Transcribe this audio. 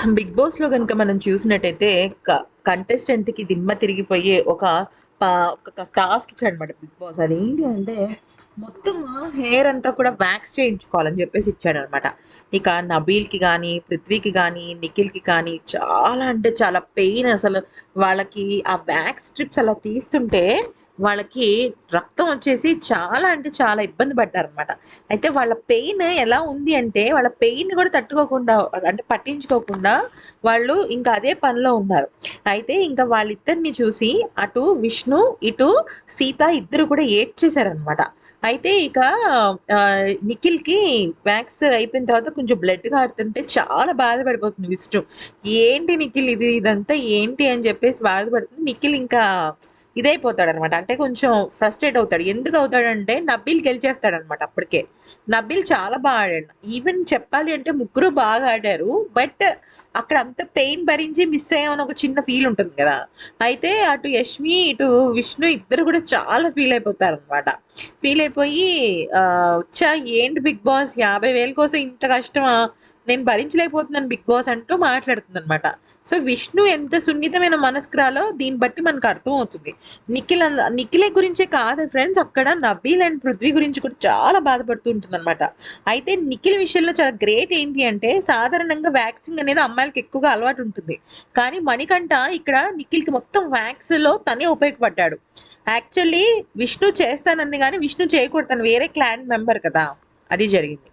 Big బాస్‌లో గనుక మనం చూసినట్టయితే కంటెస్టెంట్‌కి దిమ్మ తిరిగిపోయే ఒక టాస్క్ ఇచ్చాడనమాట బిగ్ బాస్. అదేంటి అంటే మొత్తము హెయిర్ అంతా కూడా వాక్స్ చేయించుకోవాలని చెప్పేసి ఇచ్చాడనమాట. ఇక నబీల్‌కి గానీ, పృథ్వీకి గానీ, నిఖిల్‌కి కానీ చాలా అంటే చాలా పెయిన్ అసలు. వాళ్ళకి ఆ వాక్స్ స్ట్రిప్స్ అలా తీస్తుంటే వాళ్ళకి రక్తం వచ్చేసి చాలా అంటే చాలా ఇబ్బంది పడ్డారనమాట. అయితే వాళ్ళ పెయిన్ ఎలా ఉంది అంటే వాళ్ళ పెయిన్ కూడా తట్టుకోకుండా అంటే పట్టించుకోకుండా వాళ్ళు ఇంకా అదే పనిలో ఉన్నారు. అయితే ఇంకా వాళ్ళిద్దరిని చూసి అటు విష్ణు, ఇటు సీత ఇద్దరు కూడా ఏడ్చేసారనమాట. అయితే ఇక నిఖిల్‌కి వ్యాక్స్ అయిపోయిన తర్వాత కొంచెం బ్లడ్ కారుతుంటే చాలా బాధపడిపోతుంది విష్ణు. ఏంటి నిఖిల్ ఇదంతా ఏంటి అని చెప్పేసి బాధపడుతుంది. నిఖిల్ ఇంకా ఇదైపోతాడనమాట. అంటే కొంచెం ఫ్రస్ట్రేట్ అవుతాడు. ఎందుకు అవుతాడంటే నబీల్ గెలిచేస్తాడనమాట అప్పటికే. నబీల్ చాలా ఆడాడు. ఈవెన్ చెప్పాలి అంటే ముగ్గురు బాగా ఆడారు. బట్ అక్కడ అంత పెయిన్ భరించి మిస్ అయ్యామని ఒక చిన్న ఫీల్ ఉంటుంది కదా! అయితే అటు యష్మి, ఇటు విష్ణు ఇద్దరు కూడా చాలా ఫీల్ అయిపోతారనమాట. ఫీల్ అయిపోయి ఛ! ఏంటి బిగ్ బాస్ 50,000 కోసం ఇంత కష్టమా? నేను భరించలేకపోతున్నాను బిగ్ బాస్ అంటూ మాట్లాడుతుందనమాట. సో, విష్ణు ఎంత సున్నితమైన మనస్కురాలో దీన్ని బట్టి మనకు అర్థమవుతుంది. నిఖిలే గురించే కాదు ఫ్రెండ్స్, అక్కడ నబీల్ అండ్ పృథ్వీ గురించి కూడా చాలా బాధపడుతూ ఉంటుందన్నమాట. అయితే నిఖిల్ విషయంలో చాలా గ్రేట్ ఏంటి అంటే సాధారణంగా వ్యాక్సింగ్ అనేది అమ్మాయిలకి ఎక్కువగా అలవాటు ఉంటుంది. కానీ మణికంఠ ఇక్కడ నిఖిల్‌కి మొత్తం వ్యాక్స్‌లో తనే ఉపయోగపడ్డాడు. యాక్చువల్లీ విష్ణు చేస్తానంది గానీ విష్ణు చేయకూడదు. తను వేరే క్లాన్ మెంబర్ కదా! అది జరిగింది.